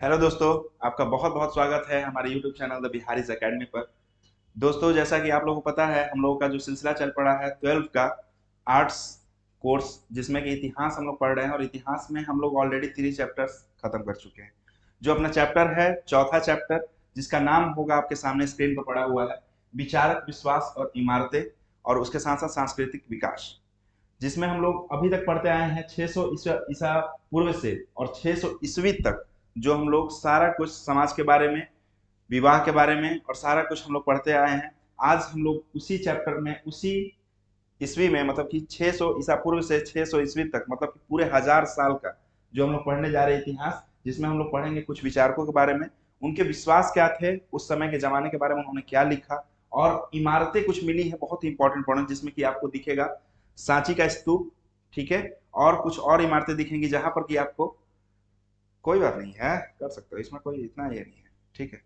Hello दोस्तों, आपका बहुत बहुत स्वागत है हमारे YouTube channel the Bihari's academy पर। दोस्तों, जैसा कि आप लोगों को पता है, हम लोगों का जो सिलसिला चल पड़ा है 12th का आर्ट्स कोर्स, जिसमें कि इतिहास हम लोग पढ़ रहे हैं। और इतिहास में हम लोग ऑलरेडी 3 चैप्टर्स खत्म कर चुके हैं। जो अपना चैप्टर है, चौथा चैप्टर, जिसका नाम होगा आपके सामने स्क्रीन पर पड़ा हुआ है, विचारक विश्वास और इमारतें, और उसके साथ साथ सांस्कृतिक विकास, जिसमें हम लोग अभी तक पढ़ते आए हैं 600 ईसा पूर्व से और 600 ईस्वी तक। जो हम लोग सारा कुछ समाज के बारे में, विवाह के बारे में और सारा कुछ हम लोग पढ़ते आए हैं। आज हम लोग उसी चैप्टर में, उसी ईस्वी में, मतलब कि 600 ईसा पूर्व से 600 ईस्वी तक, मतलब कि पूरे 1000 साल का जो हम लोग पढ़ने जा रहे हैं इतिहास, जिसमें हम लोग पढ़ेंगे कुछ विचारकों के बारे में, उनके विश्वास क्या थे, उस समय के जमाने के बारे में उन्होंने क्या लिखा। और इमारतें कुछ मिली है बहुत ही इंपॉर्टेंट इंपॉर्टेंट, जिसमें कि आपको दिखेगा सांची का स्तूप, ठीक है, और कुछ और इमारतें दिखेंगी जहां पर कि आपको, कोई बात नहीं है, कर सकते हो, इसमें कोई इतना ये नहीं है, ठीक है।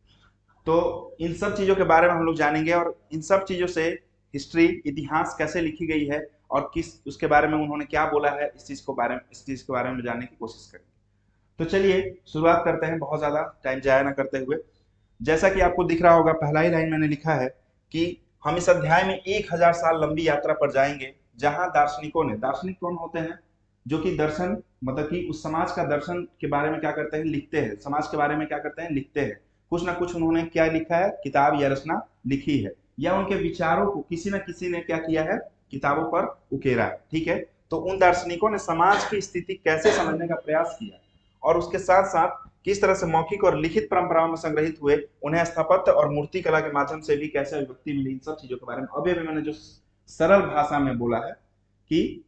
तो इन सब चीजों के बारे में हम लोग जानेंगे, और इन सब चीजों से हिस्ट्री, इतिहास कैसे लिखी गई है और किस उसके बारे में उन्होंने क्या बोला है, इस चीज के बारे में जानने की कोशिश करेंगे। तो चलिए शुरुआत करते हैं, बहुत ज्यादा टाइम जाया ना करते हुए। जैसा कि आपको दिख रहा होगा, पहला ही लाइन मैंने लिखा है कि हम इस अध्याय में 1000 साल लंबी यात्रा पर जाएंगे, जहां दार्शनिकों ने, दार्शनिक कौन होते हैं, जो कि दर्शन, मतलब कि उस समाज का दर्शन के बारे में क्या करते हैं, लिखते हैं, समाज के बारे में क्या करते हैं, लिखते हैं। कुछ ना कुछ उन्होंने क्या लिखा है, किताब या रचना लिखी है, या उनके विचारों को किसी न किसी ने क्या किया है, किताबों पर उकेरा है, ठीक है। तो उन दार्शनिकों ने समाज की स्थिति कैसे समझने का प्रयास किया, और उसके साथ साथ किस तरह से मौखिक और लिखित परंपराओं में संग्रहित हुए, उन्हें स्थापत्य और मूर्ति कला के माध्यम से भी कैसे अभिव्यक्ति मिली, इन सब चीजों के बारे में अभी भी मैंने जो सरल भाषा में बोला है कि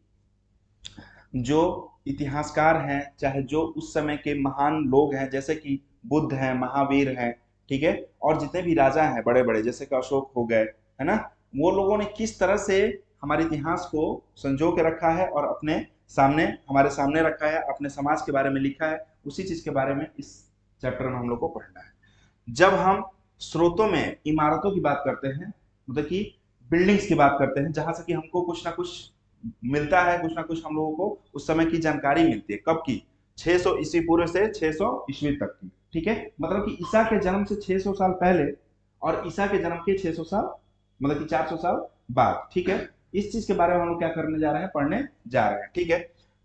जो इतिहासकार हैं, चाहे जो उस समय के महान लोग हैं, जैसे कि बुद्ध हैं, महावीर हैं, ठीक है, और जितने भी राजा हैं बड़े बड़े, जैसे कि अशोक हो गए, है ना, वो लोगों ने किस तरह से हमारे इतिहास को संजो के रखा है और अपने सामने, हमारे सामने रखा है, अपने समाज के बारे में लिखा है, उसी चीज के बारे में इस चैप्टर में हम लोग को पढ़ना है। जब हम स्रोतों में इमारतों की बात करते हैं, मतलब कि बिल्डिंग्स की बात करते हैं, जहां से कि हमको कुछ ना कुछ मिलता है, कुछ ना कुछ हम लोगों को उस समय की जानकारी मिलती है, कब की, 600 ईस्वी पूर्व से 600 ईस्वी तक की, ठीक है। मतलब कि ईसा के जन्म से 600 साल पहले और ईसा के जन्म के 600 साल, मतलब कि 400 साल बाद, ठीक है। इस चीज के बारे में हम लोग क्या करने जा रहे हैं, पढ़ने जा रहे हैं, ठीक है।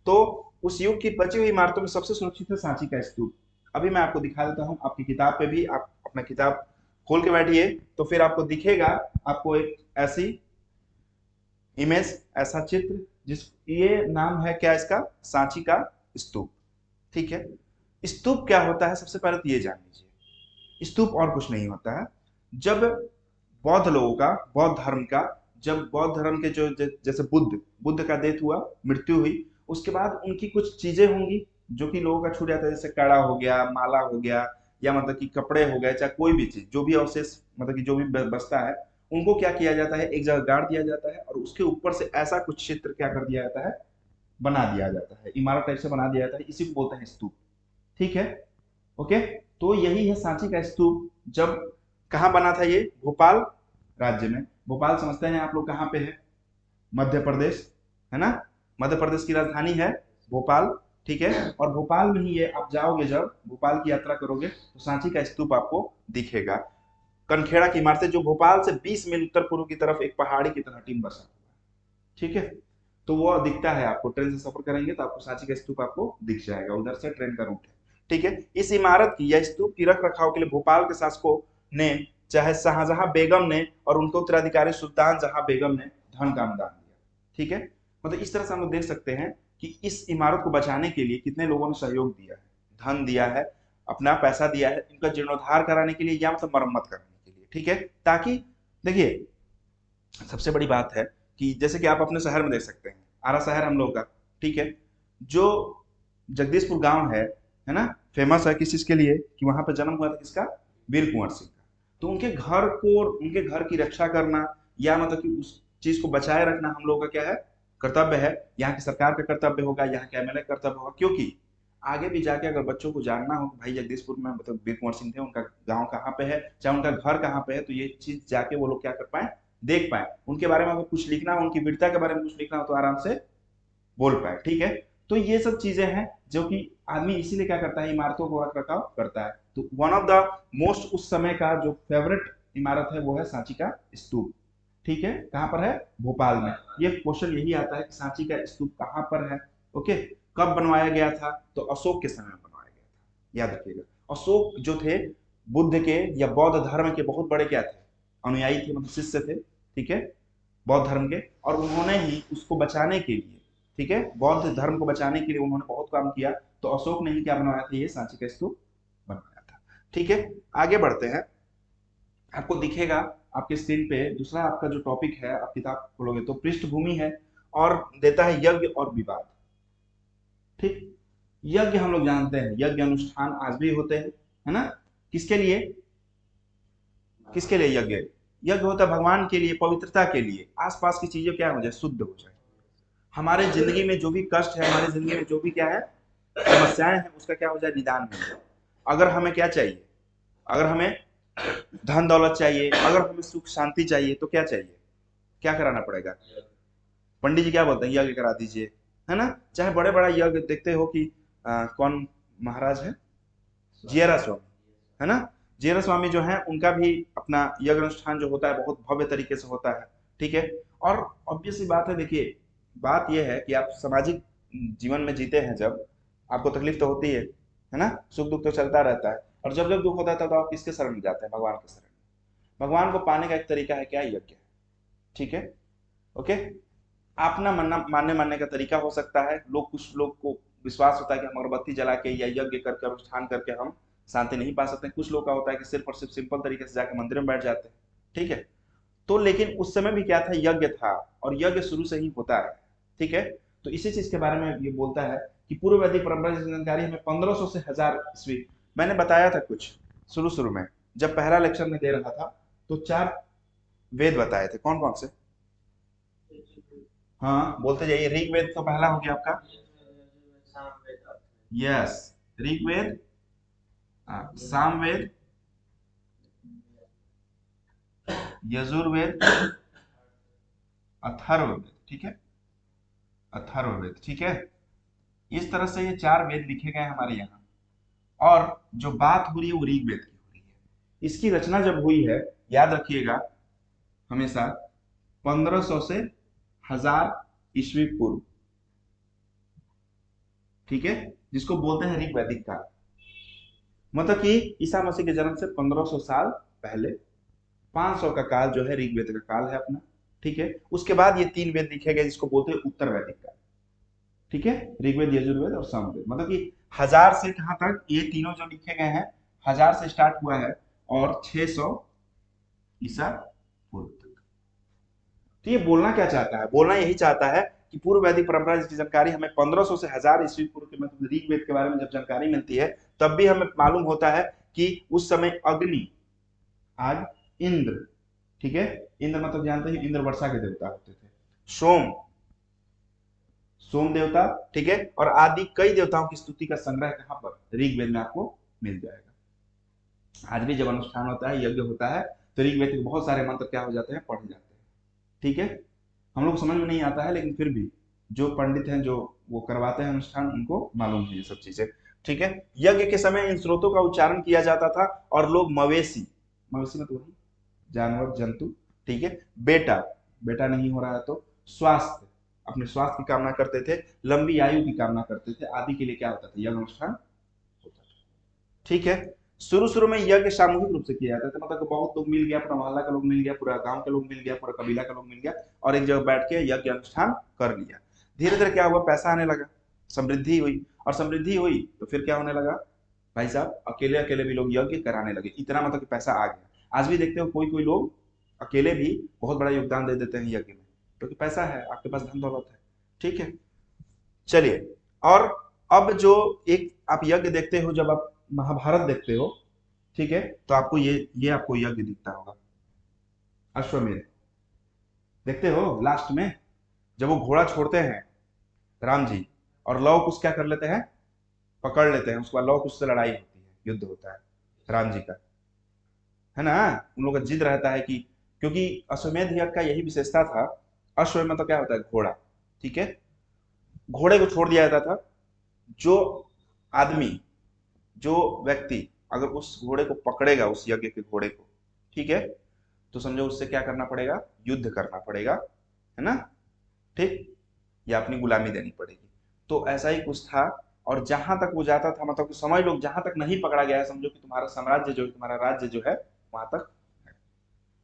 तो उस युग की बची हुई इमारतों में सबसे सुरक्षित है सांची का स्तूप। अभी मैं आपको दिखा देता हूं, आपकी किताब पे भी, आप अपना किताब खोल के बैठिए, तो फिर आपको दिखेगा, आपको एक ऐसी इमेज, ऐसा चित्र, जिस, ये नाम है क्या इसका, सांची का स्तूप, ठीक है। स्तूप क्या होता है, सबसे पहले तो ये जान लीजिए, स्तूप और कुछ नहीं होता है। जब बौद्ध लोगों का, बौद्ध धर्म का, जब बौद्ध धर्म के जो जैसे बुद्ध, बुद्ध का डेथ हुआ, मृत्यु हुई, उसके बाद उनकी कुछ चीजें होंगी जो कि लोगों का छूट जाता है, जैसे कड़ा हो गया, माला हो गया, या मतलब कि कपड़े हो गए, चाहे कोई भी चीज, जो भी अवशेष, मतलब कि जो भी बचता है, उनको क्या किया जाता है, एक जगह गाड़ दिया जाता है, और उसके ऊपर से ऐसा कुछ चित्र क्या कर दिया जाता है, बना दिया जाता है, इमारत टाइप से बना दिया जाता है, इसी को बोलते हैं स्तूप, ठीक है। ओके, तो यही है सांची का स्तूप। जब, कहाँ बना था ये, भोपाल राज्य में। भोपाल समझते हैं आप लोग कहाँ पे है, मध्य प्रदेश, है ना, मध्य प्रदेश की राजधानी है भोपाल, ठीक है। और भोपाल में ही ये, आप जाओगे जब भोपाल की यात्रा करोगे, तो सांची का स्तूप आपको दिखेगा। कनखेड़ा की इमारतें, जो भोपाल से 20 मील उत्तर पूर्व की तरफ एक पहाड़ी की तरह टीम बसा, ठीक है। तो वो दिखता है आपको, ट्रेन से सफर करेंगे तो आपको सांची का स्तूप आपको दिख जाएगा, उधर से ट्रेन का रूट है, ठीक है। इस इमारत की या स्तूप की रख रखाव के लिए भोपाल के शासकों ने, चाहे शाहजहां बेगम ने और उनके उत्तराधिकारी सुल्तान जहां बेगम ने धन का अनुदान दिया, ठीक है। मतलब इस तरह से हम लोग देख सकते हैं कि इस इमारत को बचाने के लिए कितने लोगों ने सहयोग दिया है, धन दिया है, अपना पैसा दिया है, इनका जीर्णोद्धार कराने के लिए या मतलब मरम्मत कराने के लिए, ठीक है। ताकि, देखिए, सबसे बड़ी बात है कि जैसे कि आप अपने शहर में देख सकते हैं, आरा शहर हम लोग का, ठीक है, जो जगदीशपुर गांव है ना, फेमस है किस चीज के लिए, कि वहां पर जन्म हुआ था किसका, वीर कुंवर सिंह का। तो उनके घर को, उनके घर की रक्षा करना, या मतलब कि उस चीज को बचाए रखना हम लोगों का क्या है, कर्तव्य है। यहाँ की सरकार का कर्तव्य होगा, यहाँ के एमएलए का कर्तव्य होगा, क्योंकि आगे भी जाके अगर बच्चों को जानना हो कि भाई जगदीशपुर में मतलब वीर कुंवर सिंह थे, उनका गांव कहाँ पे है, चाहे उनका घर कहाँ पे है, तो ये चीज जाके वो लोग क्या कर पाए, देख पाए, उनके बारे में अगर कुछ लिखना हो, उनकी वीरता के बारे में कुछ लिखना हो, तो आराम से बोल पाए, ठीक है। तो ये सब चीजें हैं जो कि आदमी इसीलिए क्या करता है, इमारतों को रख रखाव करता है। तो वन ऑफ द मोस्ट उस समय का जो फेवरेट इमारत है वो है सांची का स्तूप। ठीक है, कहाँ पर है, भोपाल में। ये क्वेश्चन यही आता है कि सांची का स्तूप कहाँ पर है। ओके, कब बनवाया गया था, तो अशोक के समय में बनवाया गया था, याद रखिएगा। अशोक जो थे बुद्ध के या बौद्ध धर्म के बहुत बड़े क्या थे, अनुयायी थे, मतलब शिष्य थे, ठीक है, बौद्ध धर्म के। और उन्होंने ही उसको बचाने के लिए, ठीक है, बौद्ध धर्म को बचाने के लिए उन्होंने बहुत काम किया। तो अशोक ने ही क्या बनवाया था, ये सांची का स्तूप बनवाया था। ठीक है, आगे बढ़ते हैं। आपको दिखेगा आपके स्क्रीन पे दूसरा आपका जो टॉपिक है, आप किताब खोलोगे तो पृष्ठभूमि है और देता है यज्ञ और विवाद। ठीक, यज्ञ हम लोग जानते हैं, यज्ञ अनुष्ठान आज भी होते हैं, है ना। किसके लिए, किसके लिए यज्ञ, यज्ञ होता है भगवान के लिए, पवित्रता के लिए, आसपास की चीजें क्या हो जाए, शुद्ध हो जाए। हमारे जिंदगी में जो भी कष्ट है, हमारी जिंदगी में जो भी क्या है समस्याएं हैं, उसका क्या हो जाए, निदान हो जाए। अगर हमें क्या चाहिए, अगर हमें धन दौलत चाहिए, अगर हमें सुख शांति चाहिए, तो क्या चाहिए, क्या कराना पड़ेगा, पंडित जी क्या बोलते हैं, यज्ञ करा दीजिए, है ना। चाहे बड़े बड़ा यज्ञ देखते हो कि कौन महाराज है, जियरा स्वामी, है ना। जियरा स्वामी जो है उनका भी अपना यज्ञ अनुष्ठान जो होता है बहुत भव्य तरीके से होता है। ठीक है, और ऑब्वियस सी बात है, देखिए बात यह है कि आप सामाजिक जीवन में जीते हैं, जब आपको तकलीफ तो होती है ना, सुख दुख तो चलता रहता है। और जब जब दुख होता है तो आप किसके शरण में जाते हैं, भगवान के शरण में। भगवान को पाने का एक तरीका है क्या, यज्ञ। ठीक है, ओके। अपना मानने का तरीका हो सकता है, लोग कुछ लोग को विश्वास होता है कि हम अगरबत्ती जला के या यज्ञ करके अनुष्ठान करके हम शांति नहीं पा सकते। कुछ लोग का होता है कि सिर्फ और सिर्फ सिंपल तरीके से जाके मंदिर में बैठ जाते हैं। ठीक है, तो लेकिन उस समय भी क्या था, यज्ञ था, और यज्ञ शुरू से ही होता है। ठीक है, तो इसी चीज के बारे में ये बोलता है कि पूर्व वैदिक परंपरा की जानकारी हमें 1500 से 1000 ईस्वी। मैंने बताया था कुछ शुरू शुरू में, जब पहला लेक्चर में दे रहा था, तो 4 वेद बताए थे, कौन कौन से, हाँ बोलते जाइए। ऋग्वेद तो पहला हो गया आपका, यस, ऋग्वेद, सामवेद, यजुर्वेद, अथर्ववेद। ठीक है, अथर्ववेद, ठीक है। इस तरह से ये 4 वेद लिखे गए हमारे यहाँ। और जो बात हो रही है वो ऋग्वेद की हो रही है। इसकी रचना जब हुई है, याद रखिएगा हमेशा, 1500 से 1000 ईस्वी पूर्व। ठीक है, जिसको बोलते हैं ऋग्वैदिक काल, मतलब कि ईसा मसीह के जन्म से 1500 साल पहले 500 का काल जो है ऋग्वेद का काल है अपना। ठीक है, उसके बाद ये 3 वेद लिखे गए जिसको बोलते हैं उत्तर वैदिक काल। ठीक है, ऋग्वेद, यजुर्वेद और सामवेद, मतलब कि 1000 से कहां तक, ये तीनों जो लिखे गए हैं 1000 से स्टार्ट हुआ है और 600 ईसा पूर्व तक। तो ये बोलना क्या चाहता है, बोलना यही चाहता है कि पूर्व वैदिक परंपरा की जानकारी हमें 1500 से 1000 ईस्वी पूर्व के, मतलब ऋग्वेद के बारे में जब जानकारी मिलती है, तब भी हमें मालूम होता है कि उस समय अग्नि, आग, इंद्र, ठीक है, इंद्र मतलब जानते हैं, इंद्र वर्षा के देवता होते थे, सोम, सोम देवता, ठीक है, और आदि कई देवताओं की स्तुति का संग्रह कहां पर, ऋग्वेद में आपको मिल जाएगा। आज भी जब अनुष्ठान होता है, यज्ञ होता है, तो ऋग्वेद के बहुत सारे मंत्र क्या हो जाते हैं, पढ़े जाते हैं। ठीक है, हम लोग समझ में नहीं आता है, लेकिन फिर भी जो पंडित हैं, जो वो करवाते हैं अनुष्ठान, उनको मालूम है ये सब चीजें। ठीक है, यज्ञ के समय इन स्रोतों का उच्चारण किया जाता था, और लोग मवेशी, मवेशी मतलब वही जानवर, जंतु, ठीक है, बेटा, बेटा नहीं हो रहा है तो स्वास्थ्य, अपने स्वास्थ्य की कामना करते थे, लंबी आयु की कामना करते थे, आदि के लिए क्या होता था, यज्ञ अनुष्ठान होता था। ठीक है, शुरू शुरू में यज्ञ सामूहिक रूप से किया जाता था, मतलब बहुत लोग मिल गया, पूरा मोहल्ला का लोग मिल गया, पूरा गांव के लोग मिल गया, पूरा कबीला का लोग मिल गया, और एक जगह बैठ के यज्ञ अनुष्ठान कर लिया। धीरे धीरे क्या हुआ, पैसा आने लगा, समृद्धि हुई, और समृद्धि हुई तो फिर क्या होने लगा, भाई साहब अकेले अकेले भी लोग यज्ञ कराने लगे, इतना मतलब कि पैसा आ गया। आज भी देखते हो कोई कोई लोग अकेले भी बहुत बड़ा योगदान दे देते हैं यज्ञ में, क्योंकि पैसा है, आपके पास धन दौलत है। ठीक है, चलिए, और अब जो एक आप यज्ञ देखते हो, जब आप महाभारत देखते हो, ठीक है, तो आपको ये आपको यज्ञ दिखता होगा, अश्वमेध, देखते हो लास्ट में जब वो घोड़ा छोड़ते हैं राम जी, और लव कुश क्या कर लेते हैं, पकड़ लेते हैं, उसके बाद लव कुश से लड़ाई होती है, युद्ध होता है राम जी का, है ना। उन लोगों का जिद रहता है कि, क्योंकि अश्वमेध यज्ञ का यही विशेषता था, अश्व मतलब क्या होता है, घोड़ा, ठीक है, घोड़े को छोड़ दिया जाता था। जो आदमी, जो व्यक्ति अगर उस घोड़े को पकड़ेगा, उस यज्ञ के घोड़े को, ठीक है, तो समझो उससे क्या करना पड़ेगा, युद्ध करना पड़ेगा, है ना, ठीक, या अपनी गुलामी देनी पड़ेगी। तो ऐसा ही कुछ था। और जहां तक वो जाता था, मतलब कि समझ लो जहां तक नहीं पकड़ा गया है, समझो कि तुम्हारा साम्राज्य जो है, तुम्हारा राज्य जो है, वहां तक है।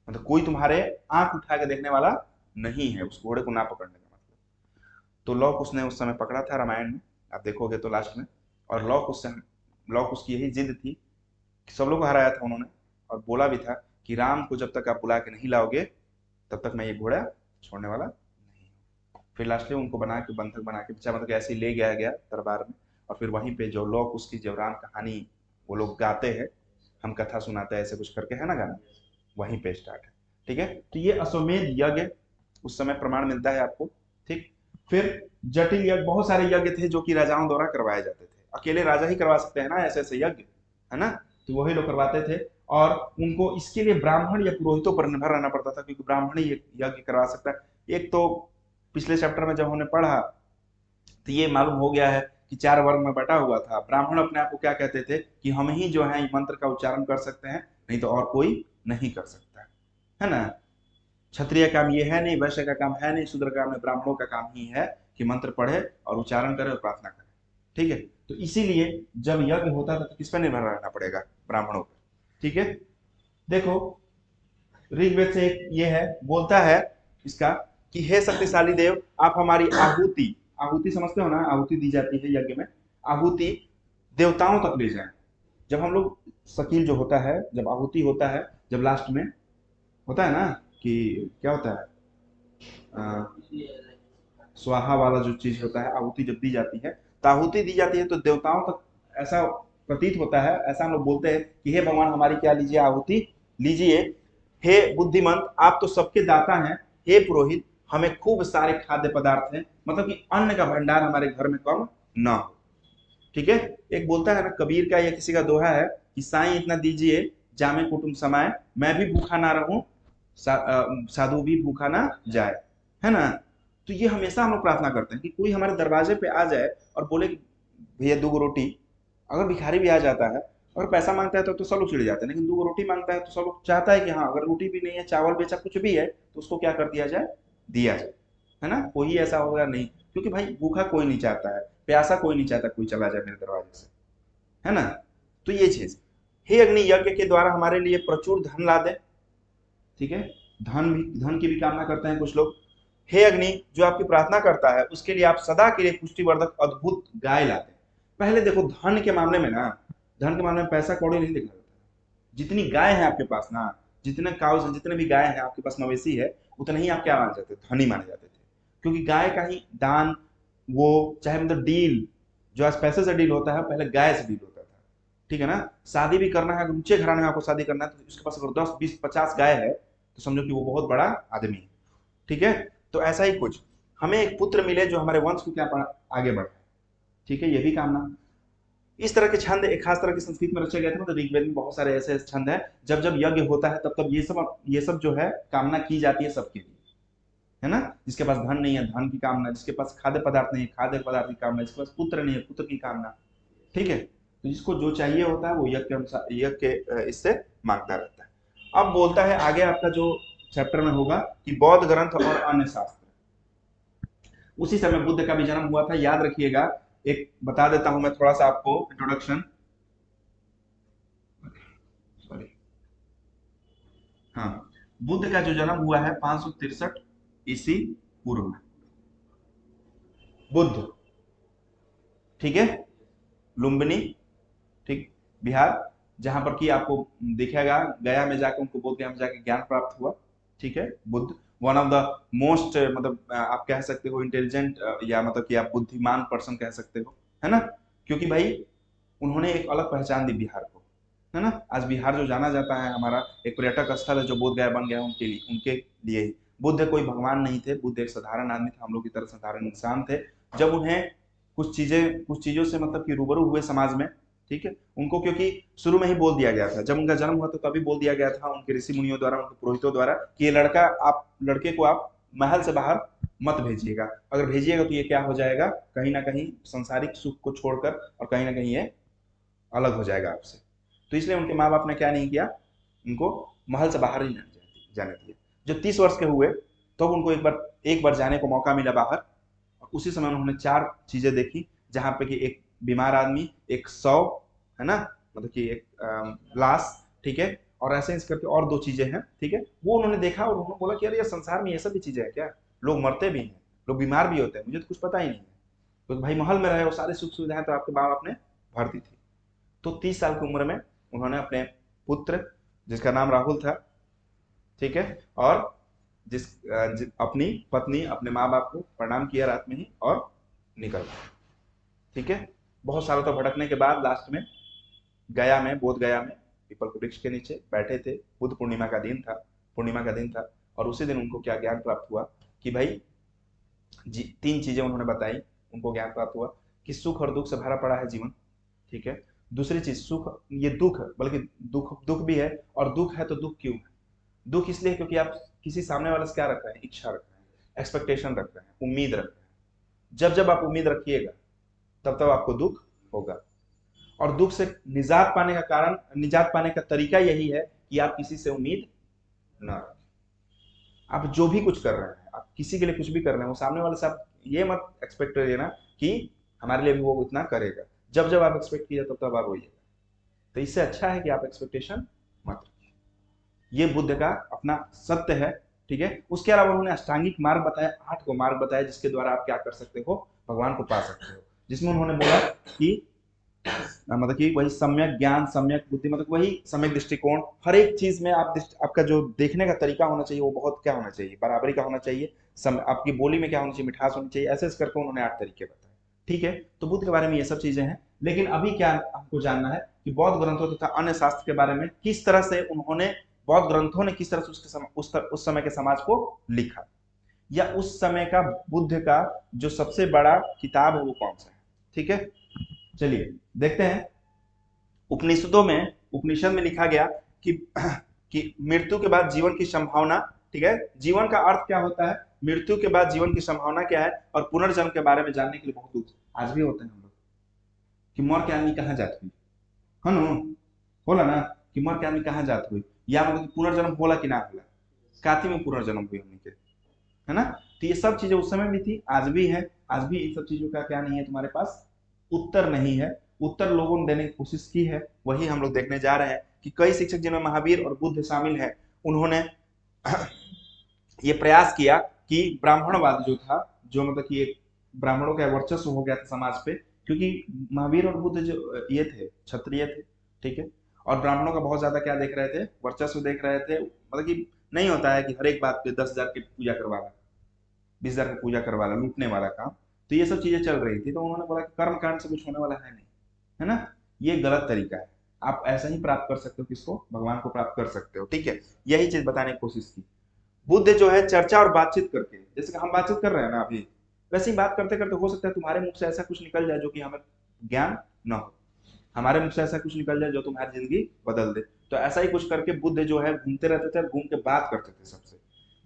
मतलब कोई तुम्हारे आंख उठा के देखने वाला नहीं है उस घोड़े को ना पकड़ने का मतलब। तो लॉक उसने उस समय पकड़ा था रामायण में, आप देखोगे तो लास्ट में। और लॉक उसकी यही जिद थी कि सब लोग को हराया था उन्होंने, और बोला भी था कि राम को जब तक आप बुला के नहीं लाओगे तब तक मैं ये घोड़ा छोड़ने वाला नहीं हूँ। फिर लास्टली उनको बना के, बंधक बना के, बच्चा मतलब ऐसे ही ले गया गया दरबार में। और फिर वहीं पे जो लोग उसकी जो राम कहानी वो लोग गाते हैं, हम कथा सुनाते हैं ऐसे कुछ करके, है ना गाना, वहीं पे स्टार्ट है। ठीक है, तो ये अश्वमेध यज्ञ उस समय प्रमाण मिलता है आपको। ठीक, फिर जटिल यज्ञ, बहुत सारे यज्ञ थे जो कि राजाओं द्वारा करवाए जाते थे। अकेले राजा ही करवा सकते हैं ना ऐसे ऐसे यज्ञ, है ना, तो वही लोग करवाते थे। और उनको इसके लिए ब्राह्मण या पुरोहितों पर निर्भर रहना पड़ता था, क्योंकि ब्राह्मण ही यज्ञ करवा सकता है। एक तो पिछले चैप्टर में जब हमने पढ़ा तो ये मालूम हो गया है कि 4 वर्ग में बटा हुआ था। ब्राह्मण अपने आप को क्या कहते थे कि हम ही जो है मंत्र का उच्चारण कर सकते हैं, नहीं तो और कोई नहीं कर सकता, है ना। क्षत्रिय काम ये है नहीं, वैश्य का काम है नहीं, शूद्र का काम है, ब्राह्मणों का काम ही है कि मंत्र पढ़े और उच्चारण करे और प्रार्थना करे। ठीक है, तो इसीलिए जब यज्ञ होता था तो किस पर निर्भर रहना पड़ेगा, ब्राह्मणों पर। ठीक है, देखो ऋग्वेद से एक ये है, बोलता है इसका कि हे शक्तिशाली देव, आप हमारी आहुति, आहुति समझते हो ना, आहुति दी जाती है यज्ञ में, आहुति देवताओं तक ले जाए। जब हम लोग शकील जो होता है, जब आहुति होता है, जब लास्ट में होता है ना कि क्या होता है, स्वाहा वाला जो चीज होता है, आहुति जब दी जाती है, तो आहुति दी जाती है तो देवताओं तक ऐसा प्रतीत होता है, ऐसा हम लोग बोलते हैं कि हे भगवान हमारी क्या लीजिए, आहुति लीजिए। हे बुद्धिमंत, आप तो सबके दाता हैं। हे पुरोहित, हमें खूब सारे खाद्य पदार्थ हैं, मतलब कि अन्न का भंडार हमारे घर में कम ना हो। ठीक है, एक बोलता है ना कबीर का या किसी का दोहा है कि साईं इतना दीजिए जामे कुटुंब समाए, मैं भी भूखा ना रहूं, साधु भी भूखा ना जाए, है ना। तो ये हमेशा हम लोग प्रार्थना करते हैं कि कोई हमारे दरवाजे पे आ जाए और बोले कि भैया 2 रोटी। अगर भिखारी भी आ जाता है और पैसा मांगता है तो सब लोग चिढ़ जाते हैं, लेकिन 2 रोटी मांगता है तो सब लोग चाहता है कि हाँ अगर रोटी भी नहीं है, चावल बेचा कुछ भी है, तो उसको क्या कर दिया जाए, दिया जाए, है ना। कोई ऐसा होगा नहीं, क्योंकि भाई भूखा कोई नहीं चाहता है, प्यासा कोई नहीं चाहता कोई चला जाए मेरे दरवाजे से, है ना। तो ये चीज, हे अग्नि यज्ञ के द्वारा हमारे लिए प्रचुर धन ला दे। ठीक है, धन की भी कामना करते हैं कुछ लोग। हे अग्नि, जो आपकी प्रार्थना करता है उसके लिए आप सदा के लिए पुष्टिवर्धक अद्भुत गाय लाते हैं। पहले देखो धन के मामले में ना, धन के मामले में पैसा कौड़ी नहीं देखना रहता। जितनी गाय है आपके पास ना, जितने काउस, जितने भी गाय है आपके पास, मवेशी है, उतने ही आप क्या माने जाते थे, धनी माने जाते थे। क्योंकि गाय का ही दान, वो चाहे मतलब डील, जो आज पैसे से डील होता है, पहले गाय से डील होता था। ठीक है ना, शादी भी करना है, अगर ऊंचे घराने में आपको शादी करना है तो उसके पास अगर 10 20 50 गाय है तो समझो कि वो बहुत बड़ा आदमी है। ठीक है, तो ऐसा ही कुछ, हमें एक पुत्र मिले जो हमारे वंश को क्या आगे बढ़े। ठीक है, ये भी कामना। इस तरह के छंद एक खास तरह के संस्कृत में रचे गए थे, मतलब ऋग्वेद में बहुत सारे ऐसे छंद हैं, जब जब यज्ञ होता है तब तब ये सब जो है कामना की जाती है सबके लिए, है ना। जिसके पास धन नहीं है धन की कामना, जिसके पास खाद्य पदार्थ नहीं है खाद्य पदार्थ की कामना, जिसके पास पुत्र नहीं है पुत्र की कामना। ठीक है, तो जिसको जो चाहिए होता है वो यज्ञ के अनुसार, यज्ञ के इससे मांगता रहता है। अब बोलता है आगे आपका जो चैप्टर में होगा कि बौद्ध ग्रंथ और अन्य शास्त्र। उसी समय बुद्ध का भी जन्म हुआ था, याद रखिएगा। एक बता देता हूं मैं थोड़ा सा आपको इंट्रोडक्शन। सॉरी, हाँ, बुद्ध का जो जन्म हुआ है 563 ईसी पूर्व में, बुद्ध, ठीक है, लुम्बिनी, ठीक, बिहार, जहां पर कि आपको दिखेगा गया में जाकर, उनको बोध गया में जाकर ज्ञान प्राप्त हुआ। ठीक है, Buddha one of the most, मतलब आप कह सकते हो इंटेलिजेंट, या मतलब कि आप बुद्धिमान पर्सन कह सकते हो, है ना। क्योंकि भाई उन्होंने एक अलग पहचान दी बिहार को, है ना। आज बिहार जो जाना जाता है हमारा, एक पर्यटक स्थल है जो बोध गया बन गया उनके लिए, ही। बुद्ध कोई भगवान नहीं थे, बुद्ध एक साधारण आदमी था, हम लोग की तरह साधारण इंसान थे। जब उन्हें कुछ चीजों से मतलब कि रूबरू हुए समाज में, ठीक है, उनको क्योंकि शुरू में ही बोल दिया गया था, जब उनका जन्म हुआ तो तभी बोल दिया गया था उनके ऋषि मुनियों द्वारा, उनके पुरोहितों द्वारा कि ये लड़का, आप लड़के को आप महल से बाहर मत भेजिएगा। अगर भेजिएगा तो ये क्या हो जाएगा, कहीं ना कहीं संसारिक सुख को छोड़कर और कहीं ना कहीं ये अलग हो जाएगा आपसे। तो इसलिए उनके माँ बाप ने क्या नहीं किया, उनको महल से बाहर ही नहीं जाने दिए। जब 30 वर्ष के हुए तो उनको एक बार जाने को मौका मिला बाहर, और उसी समय उन्होंने 4 चीजें देखी, जहां पे कि एक बीमार आदमी, एक शव, है ना, मतलब कि एक लाश, ठीक है, और ऐसे इस करके और 2 चीजें हैं, ठीक है। वो उन्होंने देखा और उन्होंने बोला कि अरे ये संसार में ये सब भी चीजें हैं क्या, लोग मरते भी हैं, लोग बीमार भी होते हैं, मुझे तो कुछ पता ही नहीं है। तो भाई महल में रहे और सारी सुख सुविधाएं तो आपके माँ बाप ने भर दी थी। तो 30 साल की उम्र में उन्होंने अपने पुत्र, जिसका नाम राहुल था, ठीक है, और अपनी पत्नी, अपने माँ बाप को प्रणाम किया रात में ही और निकल गए, ठीक है। बहुत सालों तक भटकने के बाद लास्ट में गया में, बोध गया में पीपल के वृक्ष के नीचे बैठे थे। बुद्ध पूर्णिमा का दिन था, पूर्णिमा का दिन था, और उसी दिन उनको क्या ज्ञान प्राप्त हुआ कि भाई जी 3 चीजें उन्होंने बताई, उनको ज्ञान प्राप्त हुआ कि सुख और दुख से भरा पड़ा है जीवन, ठीक है। दूसरी चीज, सुख ये दुख, बल्कि दुख दुख भी है, और दुख है तो दुख क्यों है, दुख इसलिए क्योंकि आप किसी सामने वाले से क्या रख रहे हैं, इच्छा रख रहे हैं, एक्सपेक्टेशन रख रहे हैं, उम्मीद रख रहे हैं। जब जब आप उम्मीद रखिएगा तब तब आपको दुख होगा। और दुख से निजात पाने का कारण, निजात पाने का तरीका यही है कि आप किसी से उम्मीद न रखें। आप जो भी कुछ कर रहे हैं, आप किसी के लिए कुछ भी कर रहे हैं, वो सामने वाले से आप ये मत एक्सपेक्ट करिए ना कि हमारे लिए भी वो इतना करेगा। जब जब आप एक्सपेक्ट कीजिए तब तब आप होइएगा। तो इससे अच्छा है कि आप एक्सपेक्टेशन मत रखिए। ये बुद्ध का अपना सत्य है, ठीक है। उसके अलावा उन्होंने अष्टांगिक मार्ग बताया, 8 को मार्ग बताया, जिसके द्वारा आप क्या कर सकते हो, भगवान को पा सकते हो। जिसमें उन्होंने बोला कि मतलब कि वही सम्यक ज्ञान, सम्यक बुद्धि, मतलब वही सम्यक दृष्टिकोण, हर एक चीज में आपका जो देखने का तरीका होना चाहिए वो बहुत क्या होना चाहिए, बराबरी का होना चाहिए। आपकी बोली में क्या होना चाहिए, मिठास होनी चाहिए। ऐसे करके उन्होंने 8 तरीके बताए, ठीक है। तो बुद्ध के बारे में ये सब चीजें हैं। लेकिन अभी क्या हमको जानना है कि बौद्ध ग्रंथों तथा अन्य शास्त्र के बारे में किस तरह से उन्होंने, बौद्ध ग्रंथों ने किस तरह से उस समय के समाज को लिखा, या उस समय का बुद्ध का जो सबसे बड़ा किताब है वो कौन सा है, ठीक है। चलिए देखते हैं। उपनिषदों में, उपनिषद में लिखा गया कि मृत्यु के बाद जीवन की संभावना, ठीक है, जीवन का अर्थ क्या होता है, मृत्यु के बाद जीवन की संभावना क्या है, और पुनर्जन्म के बारे में जानने के लिए बहुत उत्सुक आज भी होते हैं हम लोग, कि मर के आदमी कहाँ जात हुई, है ना, होला ना, कि मर के आदमी कहाँ जात हुई, या मतलब पुनर्जन्म होला कि ना होला, काथी में पुनर्जन्म हुई हमने के, है ना। तो ये सब चीजें उस समय भी थी, आज भी है। आज भी इन सब चीजों का क्या नहीं है, तुम्हारे पास उत्तर नहीं है। उत्तर लोगों ने देने की कोशिश की है, वही हम लोग देखने जा रहे हैं कि कई शिक्षक जिनमें महावीर और बुद्ध शामिल है, उन्होंने ये प्रयास किया कि ब्राह्मणवाद जो था, जो मतलब कि एक ब्राह्मणों का वर्चस्व हो गया था समाज पे, क्योंकि महावीर और बुद्ध जो ये थे, क्षत्रिय थे, ठीक है, और ब्राह्मणों का बहुत ज्यादा क्या देख रहे थे, वर्चस्व देख रहे थे। मतलब कि नहीं होता है कि हर एक बात पे 10,000 की पूजा करवाना, 20,000 की पूजा करवाना, लूटने वाला काम। तो ये सब चीजें चल रही थी, तो उन्होंने बोला कि कर्म कांड से कुछ होने वाला है नहीं, है ना, ये गलत तरीका है। आप ऐसा ही प्राप्त कर सकते हो, किसको, भगवान को प्राप्त कर सकते हो, ठीक है। यही चीज बताने की कोशिश की। बुद्ध जो है चर्चा और बातचीत करके, जैसे कि हम बातचीत कर रहे हैं ना अभी, वैसे ही बात करते करते हो सकता है तुम्हारे मुख से ऐसा कुछ निकल जाए जो कि हमें ज्ञान न हो, हमारे मुख से ऐसा कुछ निकल जाए जो तुम्हारी जिंदगी बदल दे। तो ऐसा ही कुछ करके बुद्ध जो है घूमते रहते थे, घूम के बात करते थे, सबसे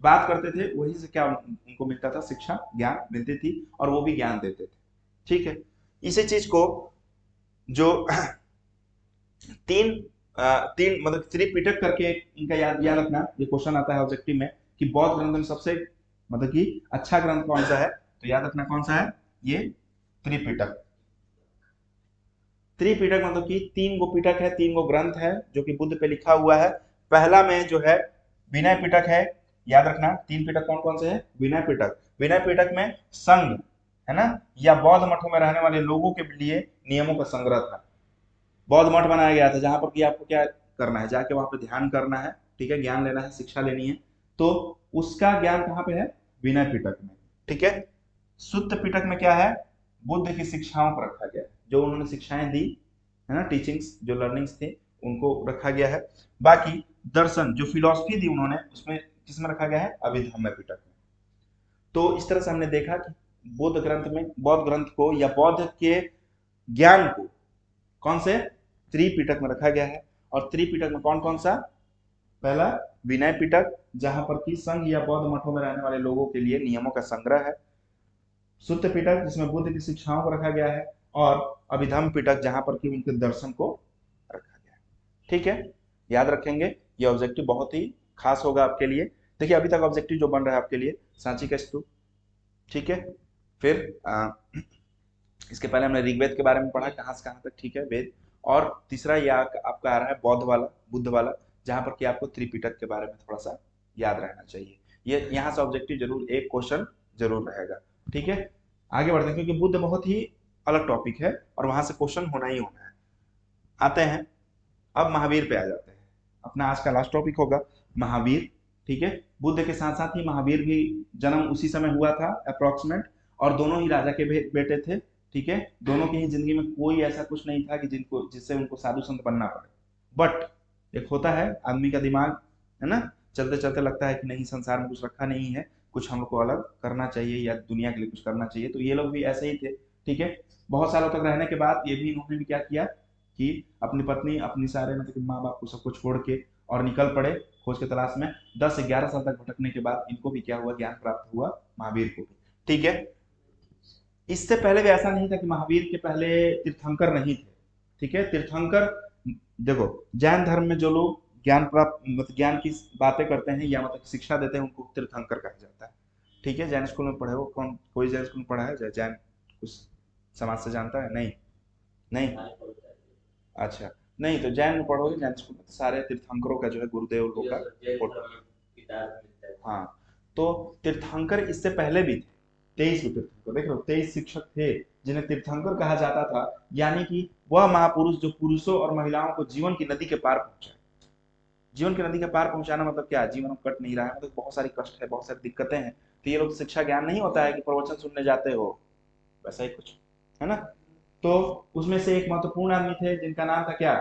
बात करते थे, वही से क्या उनको मिलता था, शिक्षा, ज्ञान मिलती थी, और वो भी ज्ञान देते थे, ठीक है। इसी चीज को जो तीन तीन मतलब त्रिपिटक करके इनका याद याद रखना, ये क्वेश्चन आता है ऑब्जेक्टिव में कि बौद्ध ग्रंथ में सबसे मतलब कि अच्छा ग्रंथ कौन सा है, तो याद रखना कौन सा है, ये त्रिपिटक। त्रिपिटक मतलब कि 3 गो पिटक है, 3 गो ग्रंथ है जो कि बुद्ध पे लिखा हुआ है। पहला में जो है विनय पिटक है, याद रखना 3 पिटक कौन कौन से है, विनय पिटक। विनय पिटक में संघ, है ना, या बौद्ध मठों में रहने वाले लोगों के लिए नियमों का संग्रह था। बौद्ध मठ बनाया गया था जहां पर कि आपको क्या करना है, जाके वहां पे ध्यान करना है, ठीक है, ज्ञान लेना है, शिक्षा लेनी है। तो उसका ज्ञान कहाँ पे है, विनय पिटक में, ठीक है। सुत्त पिटक में क्या है, बुद्ध की शिक्षाओं को रखा गया है, जो उन्होंने शिक्षाएं दी, है ना, टीचिंग्स जो लर्निंग्स थी उनको रखा गया है। बाकी दर्शन जो फिलोसफी दी उन्होंने, उसमें किसमें रखा गया है, अभिधम्म पिटक में। तो इस तरह से हमने देखा कि बौद्ध ग्रंथ में, बौद्ध ग्रंथ को या बौद्ध के ज्ञान को कौन से त्रिपिटक में रखा गया है। और त्रिपिटक में कौन कौन सा, पहला विनय पिटक, जहां पर कि संघ या बौद्ध मठों में रहने वाले लोगों के लिए नियमों का संग्रह है। सुत्त पिटक, जिसमें बुद्ध की शिक्षाओं को रखा गया है। और अभिधम्म पिटक, जहां पर कि उनके दर्शन को रखा गया है। ठीक है, याद रखेंगे, ये ऑब्जेक्टिव बहुत ही खास होगा आपके लिए। देखिए अभी तक ऑब्जेक्टिव जो बन रहा है आपके लिए, सांची का स्तूप, ठीक है, फिर इसके पहले हमने ऋग्वेद के बारे में पढ़ा, कहाँ से कहाँ तक, ठीक है, वेद। और तीसरा ये आपका आ रहा है बौद्ध वाला, बुद्ध वाला, जहां पर कि आपको त्रिपिटक के बारे में थोड़ा सा याद रहना चाहिए। ये यहाँ से ऑब्जेक्टिव जरूर एक क्वेश्चन जरूर रहेगा। ठीक है, आगे बढ़ते हैं, क्योंकि बुद्ध बहुत ही अलग टॉपिक है और वहां से क्वेश्चन होना ही होना है। आते हैं, अब महावीर पे आ जाते हैं। अपना आज का लास्ट टॉपिक होगा महावीर। ठीक है, बुद्ध के साथ साथ ही महावीर भी जन्म उसी समय हुआ था अप्रोक्सीमेट, और दोनों ही राजा के बेटे थे। ठीक है, दोनों की ही जिंदगी में कोई ऐसा कुछ नहीं था कि जिससे उनको साधु संत बनना पड़े। बट एक होता है आदमी का दिमाग, है ना, चलते चलते लगता है कि नहीं, संसार में कुछ रखा नहीं है, कुछ हम लोग को अलग करना चाहिए या दुनिया के लिए कुछ करना चाहिए। तो ये लोग भी ऐसे ही थे। ठीक है, बहुत सालों तक रहने के बाद ये भी इन्होंने भी क्या किया कि अपनी पत्नी, अपनी सारे मतलब माँ बाप को सबको छोड़ के और निकल पड़े खोज के तलाश में। 10 से 11 साल तक भटकने के बाद इनको भी क्या हुआ, ज्ञान प्राप्त हुआ, महावीर को भी। ठीक है, इससे पहले भी ऐसा नहीं था कि महावीर के पहले तीर्थंकर नहीं थे। ठीक है, तीर्थंकर, देखो जैन धर्म में जो लोग ज्ञान प्राप्त मतलब ज्ञान की बातें करते हैं या मतलब शिक्षा देते हैं, उनको तीर्थंकर कहा जाता है। ठीक है, जैन स्कूल में पढ़े हो, कौन कोई जैन स्कूल में पढ़ा है, जैन कुछ समाज से जानता है? नहीं, नहीं, अच्छा, नहीं तो जैन में पढ़ोगे, जैन स्कूल में तो सारे तीर्थंकरों का जो है गुरुदेव लोगों का फोटो। हाँ, तो तीर्थंकर इससे पहले भी थे। 23 तीर्थंकर, देख लो 23 शिक्षक थे जिन्हें तीर्थंकर कहा जाता था। यानी कि वह महापुरुष जो पुरुषों और महिलाओं को जीवन की नदी के पार पहुंचाए। जीवन की नदी के पार पहुंचाना मतलब क्या, जीवन कट नहीं रहा है, मतलब बहुत सारी कष्ट है, बहुत सारी दिक्कतें हैं, तो ये लोग शिक्षा ज्ञान नहीं होता है कि प्रवचन सुनने जाते हो, वैसा ही कुछ है ना। तो उसमें से एक महत्वपूर्ण आदमी थे जिनका नाम था क्या,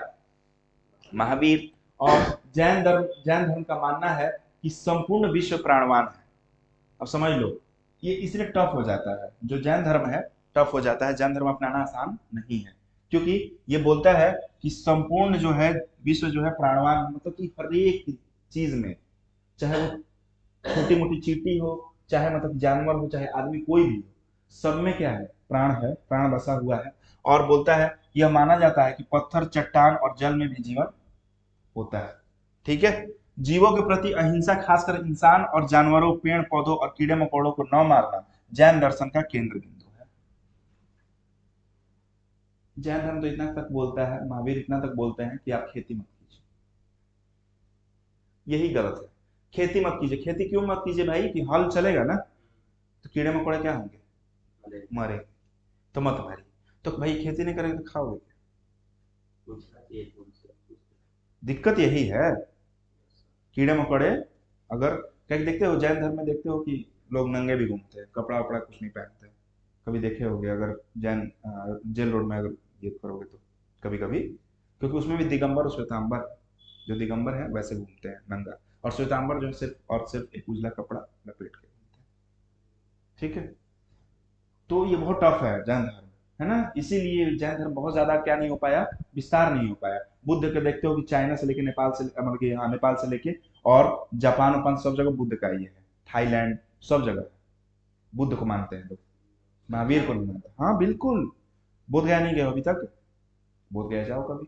महावीर। और जैन धर्म का मानना है कि संपूर्ण विश्व प्राणवान है। अब समझ लो, ये इसलिए टफ हो जाता है, जो जैन धर्म है टफ हो जाता है, जैन धर्म अपनाना आसान नहीं है, क्योंकि ये बोलता है कि संपूर्ण जो है विश्व जो है प्राणवान, मतलब कि हर एक चीज में, चाहे वो छोटी मोटी चींटी हो, चाहे मतलब जानवर हो, चाहे आदमी कोई भी हो, सब में क्या है, प्राण है, प्राण बसा हुआ है। और बोलता है, यह माना जाता है कि पत्थर, चट्टान और जल में भी जीवन होता है। ठीक है, जीवों के प्रति अहिंसा, खासकर इंसान और जानवरों, पेड़ पौधों और कीड़े मकोड़ों को न मारना जैन दर्शन का केंद्र बिंदु है। जैन धर्म तो इतना तक बोलता है, महावीर इतना तक बोलते हैं कि आप खेती मत कीजिए। यही गलत है, खेती मत कीजिए। खेती क्यों मत कीजिए भाई, कि हल चलेगा ना, तो कीड़े मकोड़े क्या होंगे, मरे, तो मत मारिए। तो भाई खेती नहीं करेंगे तो खाओगे क्या? दिक्कत यही है, कीड़े मकोड़े अगर, क्या देखते हो जैन धर्म में, देखते हो कि लोग नंगे भी घूमते हैं, कपड़ा वपड़ा कुछ नहीं पहनते, कभी देखे होगे अगर जैन जेल रोड में अगर ये करोगे तो, कभी कभी, क्योंकि उसमें भी दिगंबर और श्वेतांबर, जो दिगंबर है वैसे घूमते हैं नंगा, और श्वेतांबर जो सिर्फ और सिर्फ एक उजला कपड़ा लपेट के घूमते हैं। ठीक है, तो ये बहुत टफ है जैन धर्म, है ना, इसीलिए जैन धर्म बहुत ज्यादा क्या नहीं हो पाया, विस्तार नहीं हो पाया। बुद्ध के देखते हो कि चाइना से लेके नेपाल से, मतलब कि हाँ, नेपाल से लेके और जापान उपान सब जगह बुद्ध का ही है, थाईलैंड सब जगह बुद्ध को मानते हैं लोग, महावीर को नहीं मानते। हाँ बिल्कुल, बोध गया नहीं गए हो अभी तक, बोध गया जाओ कभी।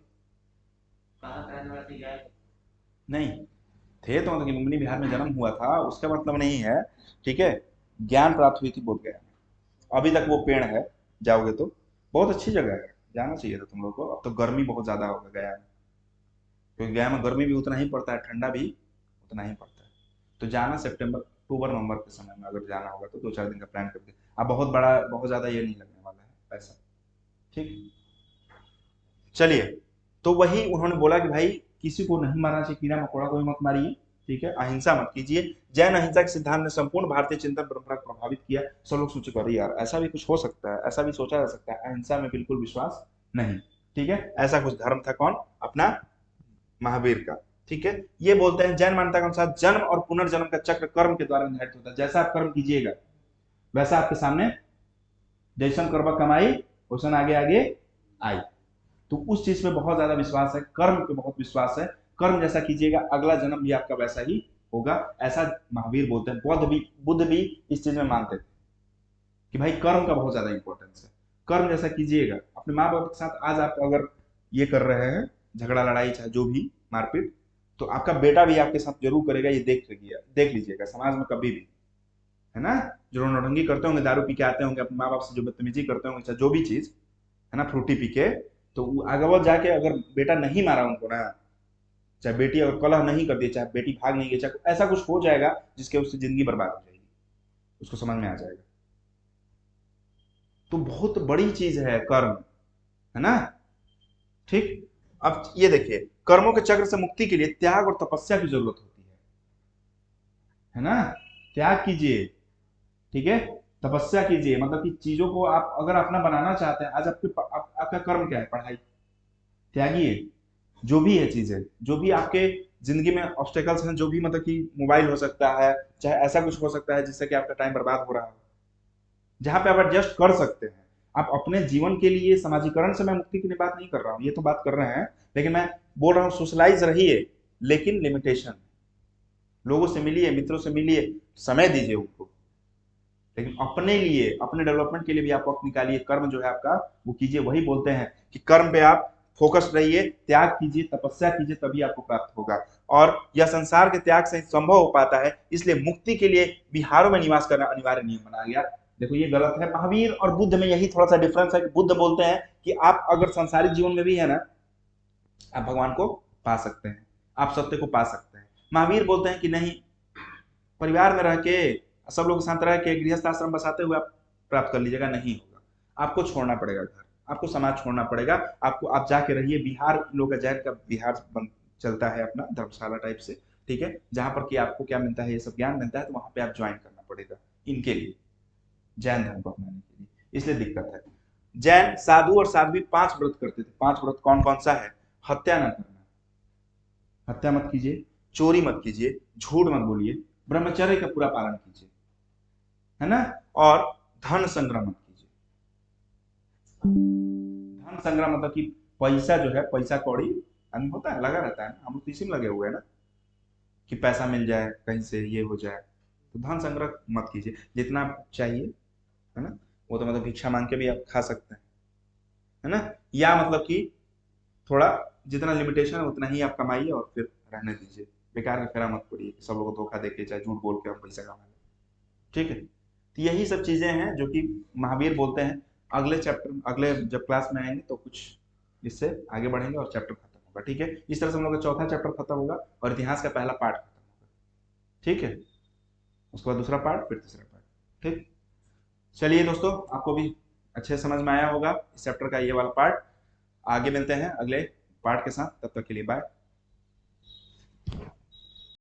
नहीं थे तो मतलब कि लुम्बिनी बिहार में जन्म हुआ था, उसका मतलब नहीं है। ठीक है, ज्ञान प्राप्त हुई थी बोध गया में, अभी तक वो पेड़ है, जाओगे तो बहुत अच्छी जगह है, जाना चाहिए था तुम लोग को। अब तो गर्मी बहुत ज्यादा होगा गया में, क्योंकि गया में गर्मी भी उतना ही पड़ता है, ठंडा भी उतना ही पड़ता है। तो जाना सितंबर अक्टूबर नवंबर के समय में अगर जाना होगा तो 2-4 दिन का प्लान करके। अब बहुत बड़ा, बहुत ज्यादा ये नहीं लगने वाला है पैसा। ठीक, चलिए, तो वही उन्होंने बोला कि भाई किसी को नहीं मारना चाहिए, कीड़ा मकोड़ा को भी मत मारिए। ठीक है, अहिंसा मत कीजिए। जैन अहिंसा के सिद्धांत ने संपूर्ण भारतीय चिंतन परंपरा को प्रभावित किया। सब लोग सोचे अरे यार ऐसा भी कुछ हो सकता है, ऐसा भी सोचा जा सकता है, अहिंसा में बिल्कुल विश्वास नहीं। ठीक है, ऐसा कुछ धर्म था कौन, अपना महावीर का। ठीक है, ये बोलते हैं जैन मान्यता के अनुसार जन्म और पुनर्जन्म का चक्र कर्म के द्वारा निर्धारित होता है। जैसा आप कर्म कीजिएगा वैसा आपके सामने, जैसन कर्म कमाई वैसन आगे आगे आई। तो उस चीज पे बहुत ज्यादा विश्वास है, कर्म पे बहुत विश्वास है। कर्म जैसा कीजिएगा अगला जन्म भी आपका वैसा ही होगा, ऐसा महावीर बोलते हैं। बुद्ध भी इस चीज में मानते थे कि भाई कर्म का बहुत ज्यादा इंपॉर्टेंस है। कर्म जैसा कीजिएगा। अपने माँ बाप के साथ आज आप अगर ये कर रहे हैं, झगड़ा लड़ाई चाहे जो भी मारपीट, तो आपका बेटा भी आपके साथ जरूर करेगा, ये देख लीजिएगा समाज में कभी भी, है ना। जो नौटंकी करते होंगे, दारू पी के आते होंगे, अपने माँ बाप से जो बदतमीजी करते होंगे, चाहे जो भी चीज, है ना, फ्रूटी पी के, तो आगे वो जाके अगर बेटा नहीं मारा उनको ना, चाहे बेटी अगर कलह नहीं कर दी, चाहे बेटी भाग नहीं गई, चाहे ऐसा कुछ हो जाएगा जिसके उससे जिंदगी बर्बाद हो जाएगी, उसको समझ में आ जाएगा। तो बहुत बड़ी चीज है कर्म, है ना। ठीक। अब ये देखिए, कर्मों के चक्र से मुक्ति के लिए त्याग और तपस्या की जरूरत होती है ना। त्याग कीजिए, ठीक है, तपस्या कीजिए, मतलब कि चीजों को आप अगर अपना बनाना चाहते हैं, आज आपका कर्म क्या है? पढ़ाई। त्यागिए जो भी है चीजें, जो भी आपके जिंदगी में ऑब्स्टेकल्स हैं, जो भी, मतलब कि मोबाइल हो सकता है, चाहे ऐसा कुछ हो सकता है जिससे कि आपका टाइम बर्बाद हो रहा हो, जहां पे आप एडजस्ट कर सकते हैं। आप अपने जीवन के लिए समाजीकरण से मैं मुक्ति की बात नहीं कर रहा हूँ, ये तो बात कर रहे हैं, लेकिन मैं बोल रहा हूँ सोशलाइज रहिए, लेकिन लिमिटेशन। लोगों से मिलिए, मित्रों से मिलिए, समय दीजिए उनको, लेकिन अपने लिए, अपने डेवलपमेंट के लिए भी आप वक्त निकालिए। कर्म जो है आपका वो कीजिए। वही बोलते हैं कि कर्म पे आप फोकस रहिए, त्याग कीजिए, तपस्या कीजिए, तभी आपको प्राप्त होगा। और यह संसार के त्याग से संभव हो पाता है, इसलिए मुक्ति के लिए विहारों में निवास करना अनिवार्य नियम बनाया गया। देखो ये गलत है। महावीर और बुद्ध में यही थोड़ा सा डिफरेंस है कि बुद्ध बोलते हैं कि आप अगर संसारिक जीवन में भी है ना, आप भगवान को पा सकते हैं, आप सत्य को पा सकते हैं। महावीर बोलते हैं कि नहीं, परिवार में रह के, सब लोग के साथ रह के, गृहस्थ आश्रम बसाते हुए आप प्राप्त कर लीजिएगा, नहीं होगा। आपको छोड़ना पड़ेगा घर, आपको समाज छोड़ना पड़ेगा, आपको, आप जाके रहिए। बिहार लोग का, जैन का बिहार चलता है अपना धर्मशाला टाइप से, ठीक है, जहां पर कि आपको क्या मिलता है, ये सब ज्ञान मिलता है, तो वहां पे आप ज्वाइन करना पड़ेगा इनके लिए, जैन धर्म को अपनाने के लिए। इसलिए दिक्कत है। जैन साधु और साध्वी 5 व्रत करते थे। 5 व्रत कौन कौन सा है? हत्या न करना, हत्या मत कीजिए, चोरी मत कीजिए, झूठ मत बोलिए, ब्रह्मचर्य का पूरा पालन कीजिए, है ना, और धन संग्रह मत कीजिए। धन संग्रह मतलब कि पैसा जो है, पैसा कौड़ी आदमी होता है, लगा रहता है ना, हम लोग तो इसी में लगे हुए हैं ना, कि पैसा मिल जाए कहीं से, ये हो जाए। तो धन संग्रह मत कीजिए, जितना चाहिए, है ना, वो तो मतलब भिक्षा मांग के भी आप खा सकते हैं, है ना। या मतलब कि थोड़ा, जितना लिमिटेशन है उतना ही आप कमाइए और फिर रहने दीजिए। बेकार में फेरा मत पड़िए, सब लोगों को धोखा देके चाहे झूठ बोल के आप पैसा कमा लें, ठीक है। तो यही सब चीजें हैं जो कि महावीर बोलते हैं। अगले चैप्टर, अगले जब क्लास में आएंगे तो कुछ इससे आगे बढ़ेंगे और चैप्टर खत्म होगा, ठीक है। इस तरह से हम लोग का चौथा चैप्टर खत्म होगा और इतिहास का पहला पार्ट खत्म होगा, ठीक है। उसके बाद दूसरा पार्ट, फिर तीसरा पार्ट, ठीक। चलिए दोस्तों, आपको भी अच्छे से समझ में आया होगा इस चैप्टर का ये वाला पार्ट। आगे मिलते हैं अगले पार्ट के साथ, तब तक के लिए बाय।